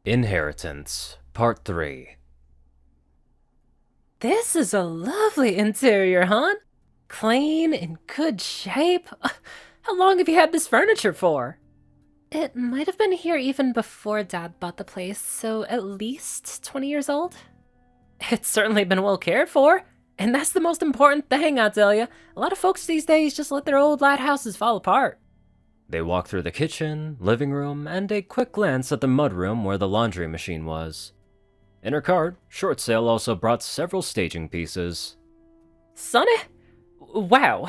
Inheritance, Part 3. This is a lovely interior, hon. Clean, in good shape. How long have you had this furniture for? It might have been here even before Dad bought the place, so at least 20 years old. It's certainly been well cared for, and that's the most important thing, I tell you. A lot of folks these days just let their old lighthouses fall apart. They walked through the kitchen, living room, and a quick glance at the mudroom where the laundry machine was. In her cart, Short Sail also brought several staging pieces. Sonny? Wow.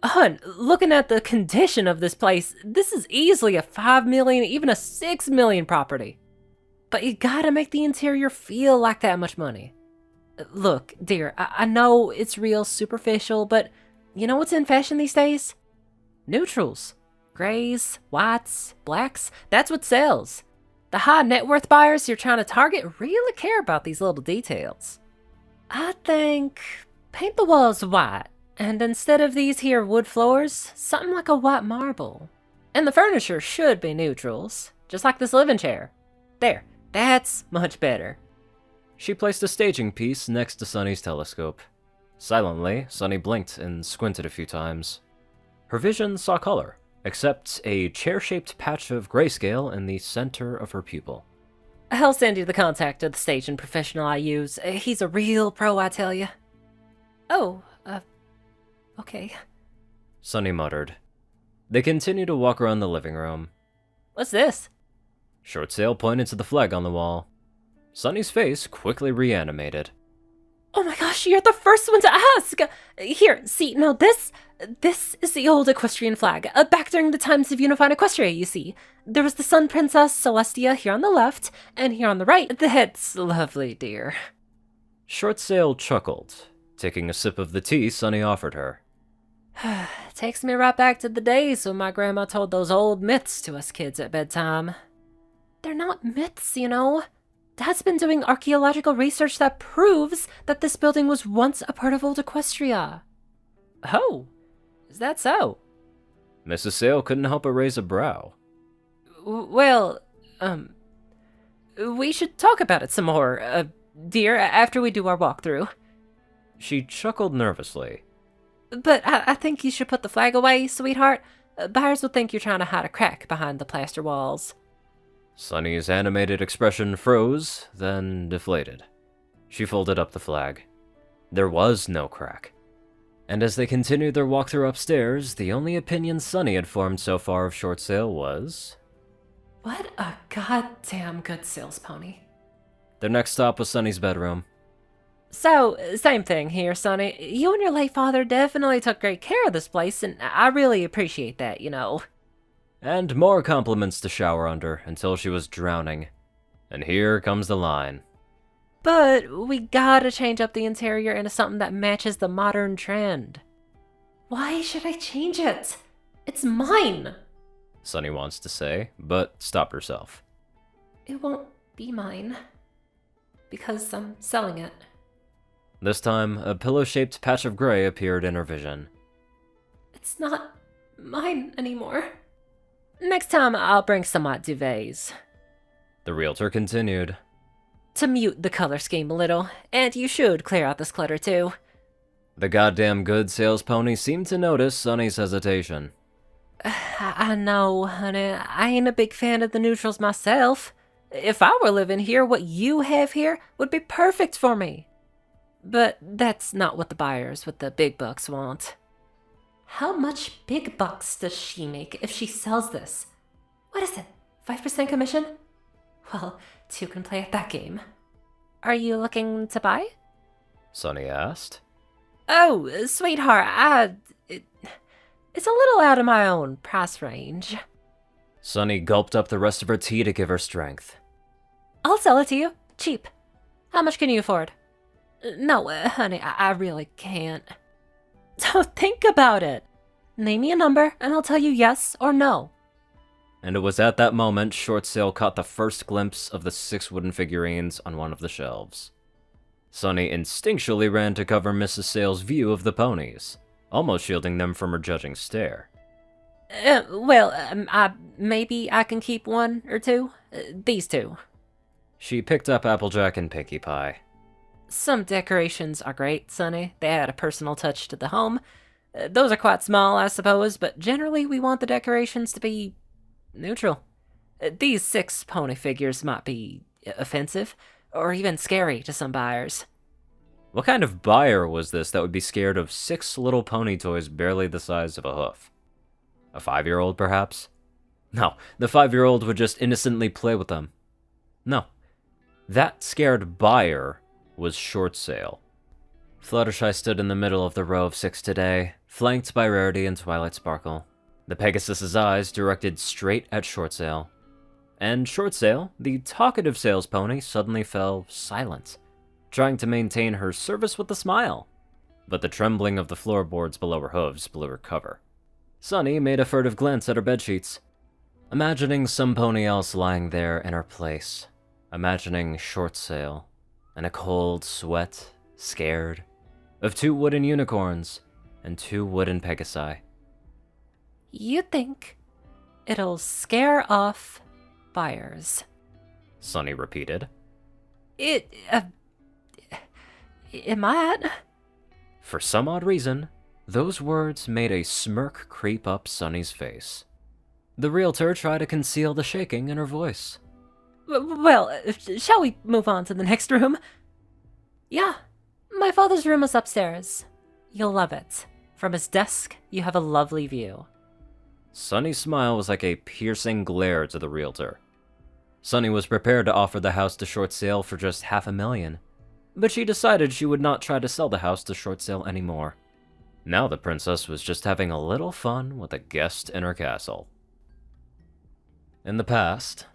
Hun, looking at the condition of this place, this is easily a 5 million, even a 6 million property. But you gotta make the interior feel like that much money. Look, dear, I know it's real superficial, but you know what's in fashion these days? Neutrals. Grays, whites, blacks, that's what sells. The high net worth buyers you're trying to target really care about these little details. I think paint the walls white, and instead of these here wood floors, something like a white marble. And the furniture should be neutrals, just like this living chair. There, that's much better. She placed a staging piece next to Sunny's telescope. Silently, Sunny blinked and squinted a few times. Her vision saw color, except a chair-shaped patch of grayscale in the center of her pupil. I'll send you the contact of the staging professional I use. He's a real pro, I tell you. Oh, okay. Sunny muttered. They continued to walk around the living room. What's this? Short Sail pointed to the flag on the wall. Sunny's face quickly reanimated. Oh my gosh, you're the first one to ask! Here, see, now this is the old equestrian flag, back during the times of unified Equestria, you see. There was the Sun Princess Celestia here on the left, and here on the right, the head's lovely, dear. Short Sail chuckled, taking a sip of the tea Sunny offered her. Takes me right back to the days when my grandma told those old myths to us kids at bedtime. They're not myths, you know. Dad's been doing archaeological research that proves that this building was once a part of old Equestria. Oh, is that so? Mrs. Sail couldn't help but raise a brow. Well, we should talk about it some more, dear, after we do our walkthrough. She chuckled nervously. But I think you should put the flag away, sweetheart. Buyers will think you're trying to hide a crack behind the plaster walls. Sunny's animated expression froze, then deflated. She folded up the flag. There was no crack. And as they continued their walkthrough upstairs, the only opinion Sunny had formed so far of Short Sail was... What a goddamn good sales pony. Their next stop was Sunny's bedroom. So, same thing here, Sunny. You and your late father definitely took great care of this place, and I really appreciate that, you know. And more compliments to shower under until she was drowning. And here comes the line. But we gotta change up the interior into something that matches the modern trend. Why should I change it? It's mine! Sunny wants to say, but stopped herself. It won't be mine. Because I'm selling it. This time, a pillow-shaped patch of gray appeared in her vision. It's not mine anymore. Next time, I'll bring some hot duvets. The realtor continued. To mute the color scheme a little, and you should clear out this clutter too. The goddamn good sales pony seemed to notice Sunny's hesitation. I know, honey, I ain't a big fan of the neutrals myself. If I were living here, what you have here would be perfect for me. But that's not what the buyers with the big bucks want. How much big bucks does she make if she sells this? What is it, 5% commission? Well, two can play at that game. Are you looking to buy? Sunny asked. Oh, sweetheart, it's a little out of my own price range. Sunny gulped up the rest of her tea to give her strength. I'll sell it to you, cheap. How much can you afford? No, honey, I really can't. So think about it. Name me a number, and I'll tell you yes or no. And it was at that moment Short Sail caught the first glimpse of the 6 wooden figurines on one of the shelves. Sunny instinctually ran to cover Mrs. Sail's view of the ponies, almost shielding them from her judging stare. Maybe I can keep one or two. These two. She picked up Applejack and Pinkie Pie. Some decorations are great, Sonny. They add a personal touch to the home. Those are quite small, I suppose, but generally we want the decorations to be neutral. These 6 pony figures might be offensive, or even scary to some buyers. What kind of buyer was this that would be scared of 6 little pony toys barely the size of a hoof? A 5-year-old, perhaps? No, the 5-year-old would just innocently play with them. No. That scared buyer was Short Sail. Fluttershy stood in the middle of the row of 6 today, flanked by Rarity and Twilight Sparkle. The Pegasus's eyes directed straight at Short Sail. And Short Sail, the talkative sales pony, suddenly fell silent, trying to maintain her service with a smile. But the trembling of the floorboards below her hooves blew her cover. Sunny made a furtive glance at her bedsheets, imagining some pony else lying there in her place, imagining Short Sail, in a cold sweat, scared, of 2 wooden unicorns and 2 wooden Pegasi. You think it'll scare off buyers? Sunny repeated. It might. For some odd reason, those words made a smirk creep up Sunny's face. The realtor tried to conceal the shaking in her voice. Well, shall we move on to the next room? Yeah, my father's room is upstairs. You'll love it. From his desk, you have a lovely view. Sunny's smile was like a piercing glare to the realtor. Sunny was prepared to offer the house to Short Sail for just $500,000, but she decided she would not try to sell the house to Short Sail anymore. Now the princess was just having a little fun with a guest in her castle. In the past,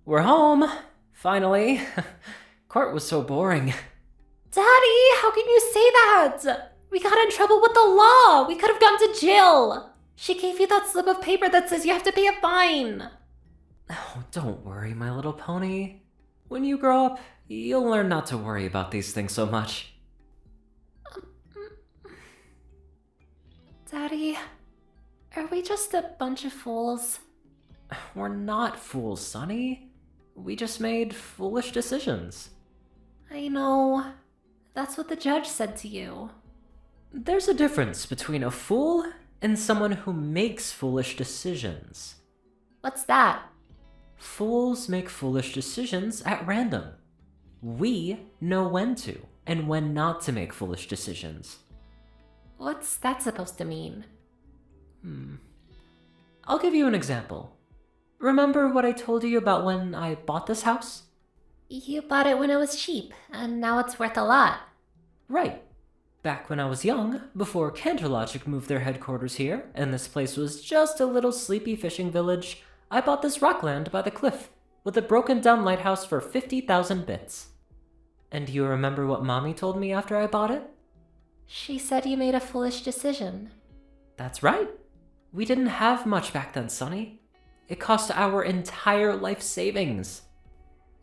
we're home, finally. Court was so boring. Daddy, how can you say that? We got in trouble with the law. We could have gone to jail. She gave you that slip of paper that says you have to pay a fine. Oh, don't worry, my little pony. When you grow up, you'll learn not to worry about these things so much. Daddy, are we just a bunch of fools? We're not fools, Sonny. We just made foolish decisions. I know. That's what the judge said to you. There's a difference between a fool and someone who makes foolish decisions. What's that? Fools make foolish decisions at random. We know when to and when not to make foolish decisions. What's that supposed to mean? I'll give you an example. Remember what I told you about when I bought this house? You bought it when it was cheap, and now it's worth a lot. Right. Back when I was young, before Canterlogic moved their headquarters here, and this place was just a little sleepy fishing village, I bought this rockland by the cliff, with a broken down lighthouse for 50,000 bits. And do you remember what Mommy told me after I bought it? She said you made a foolish decision. That's right. We didn't have much back then, Sonny. It cost our entire life savings.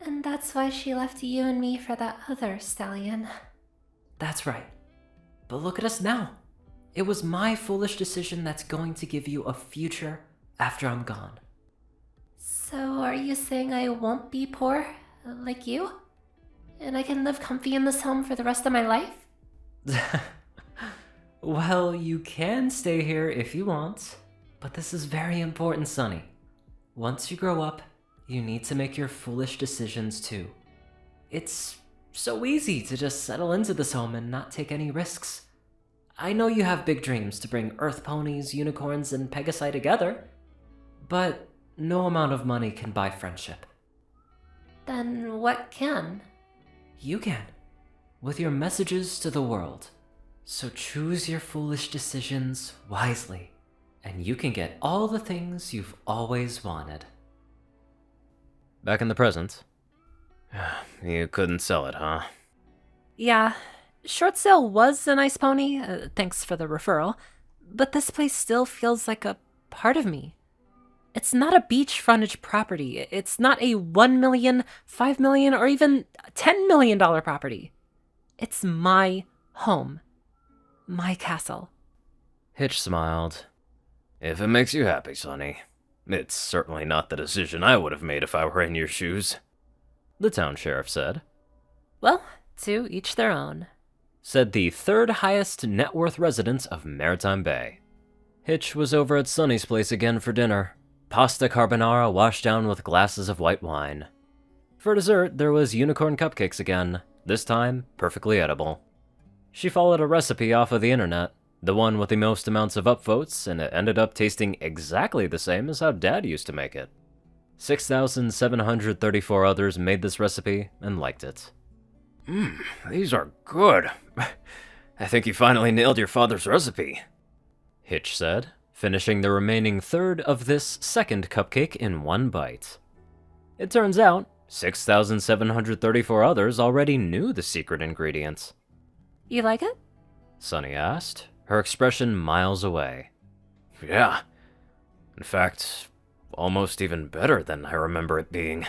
And that's why she left you and me for that other stallion. That's right. But look at us now. It was my foolish decision that's going to give you a future after I'm gone. So are you saying I won't be poor, like you? And I can live comfy in this home for the rest of my life? Well, you can stay here if you want, but this is very important, Sonny. Once you grow up, you need to make your foolish decisions too. It's so easy to just settle into this home and not take any risks. I know you have big dreams to bring Earth ponies, unicorns, and Pegasi together, but no amount of money can buy friendship. Then what can? You can, with your messages to the world. So choose your foolish decisions wisely, and you can get all the things you've always wanted. Back in the present. You couldn't sell it, huh? Yeah, Short Sail was a nice pony, thanks for the referral, but this place still feels like a part of me. It's not a beach frontage property. It's not a $1 million, $5 million, or even $10 million property. It's my home. My castle. Hitch smiled. If it makes you happy, Sonny. It's certainly not the decision I would have made if I were in your shoes. the town sheriff said. Well, to each their own, said the third highest net worth resident of Maritime Bay. Hitch was over at Sunny's place again for dinner. Pasta carbonara washed down with glasses of white wine. For dessert, there was unicorn cupcakes again, this time perfectly edible. She followed a recipe off of the internet, the one with the most amounts of upvotes, and it ended up tasting exactly the same as how Dad used to make it. 6,734 others made this recipe and liked it. These are good. I think you finally nailed your father's recipe, Hitch said, finishing the remaining third of this second cupcake in one bite. It turns out, 6,734 others already knew the secret ingredient. You like it? Sunny asked, her expression miles away. Yeah. In fact, almost even better than I remember it being.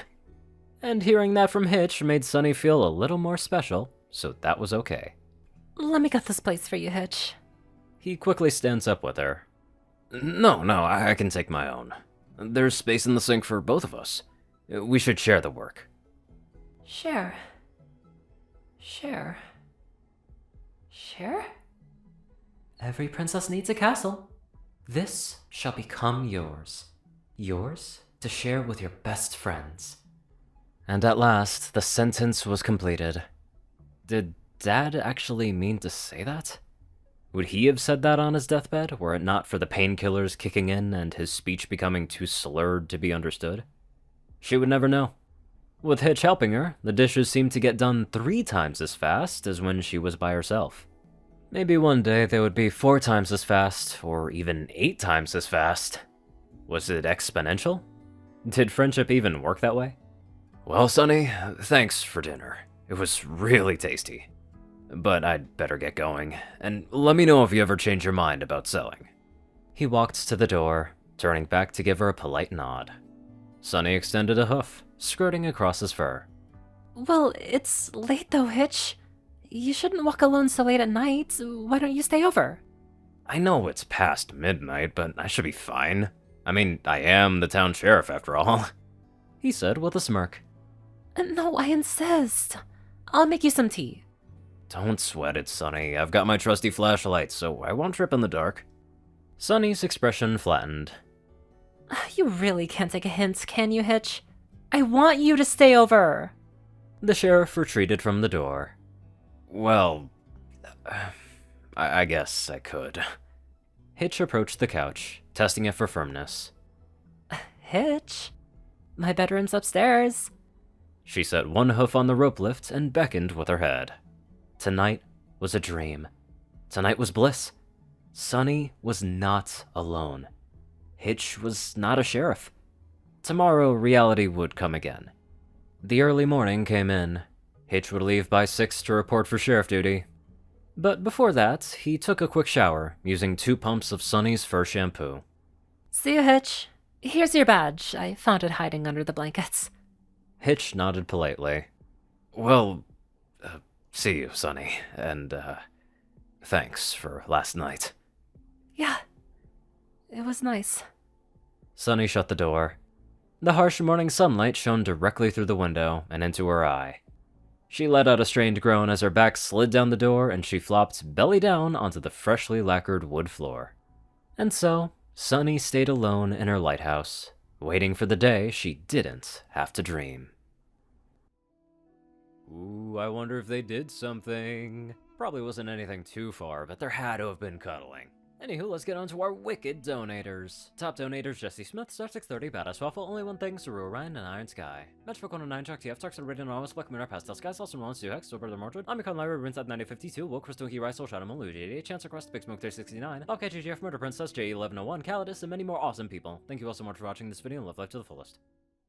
And hearing that from Hitch made Sunny feel a little more special, so that was okay. Let me get this place for you, Hitch. He quickly stands up with her. No, I can take my own. There's space in the sink for both of us. We should share the work. Share? Every princess needs a castle. This shall become yours. Yours to share with your best friends. And at last, the sentence was completed. Did Dad actually mean to say that? Would he have said that on his deathbed, were it not for the painkillers kicking in and his speech becoming too slurred to be understood? She would never know. With Hitch helping her, the dishes seemed to get done 3 times as fast as when she was by herself. Maybe one day they would be 4 times as fast, or even 8 times as fast. Was it exponential? Did friendship even work that way? Well, Sunny, thanks for dinner. It was really tasty. But I'd better get going, and let me know if you ever change your mind about selling. He walked to the door, turning back to give her a polite nod. Sunny extended a hoof, skirting across his fur. Well, it's late though, Hitch. You shouldn't walk alone so late at night. Why don't you stay over? I know it's past midnight, but I should be fine. I mean, I am the town sheriff after all, he said with a smirk. No, I insist. I'll make you some tea. Don't sweat it, Sunny. I've got my trusty flashlight, so I won't trip in the dark. Sunny's expression flattened. You really can't take a hint, can you, Hitch? I want you to stay over. The sheriff retreated from the door. Well, I guess I could. Hitch approached the couch, testing it for firmness. Hitch? My bedroom's upstairs. She set one hoof on the rope lift and beckoned with her head. Tonight was a dream. Tonight was bliss. Sunny was not alone. Hitch was not a sheriff. Tomorrow, reality would come again. The early morning came in. Hitch would leave by 6 to report for sheriff duty. But before that, he took a quick shower, using 2 pumps of Sunny's fur shampoo. See you, Hitch. Here's your badge. I found it hiding under the blankets. Hitch nodded politely. Well, see you, Sunny, and, thanks for last night. Yeah, it was nice. Sunny shut the door. The harsh morning sunlight shone directly through the window and into her eye. She let out a strained groan as her back slid down the door and she flopped belly down onto the freshly lacquered wood floor. And so, Sunny stayed alone in her lighthouse, waiting for the day she didn't have to dream. Ooh, I wonder if they did something. Probably wasn't anything too far, but there had to have been cuddling. Anywho, let's get on to our wicked donators. Top donators: Jessie Smith, Star 630, BadassWaffle, Only One Thing, Ceru, Orion, and IronSky. Matchbook 109, JockeTF, Talks, Rayden, Narwhals, Blackmoonheart, Pastel, Sky, Sauce, Rolan, Suhex, Still Brother Mordred, Omicron, Lyrae, Rinsat 9052, Will, Crystal, Rice, Soul, Shadow, Malu, JD, Chance Across, Big Smoke 369, Bobcat, GGF, Murder Princess, J1101, Calidus, and many more awesome people. Thank you all so much for watching this video and live life to the fullest.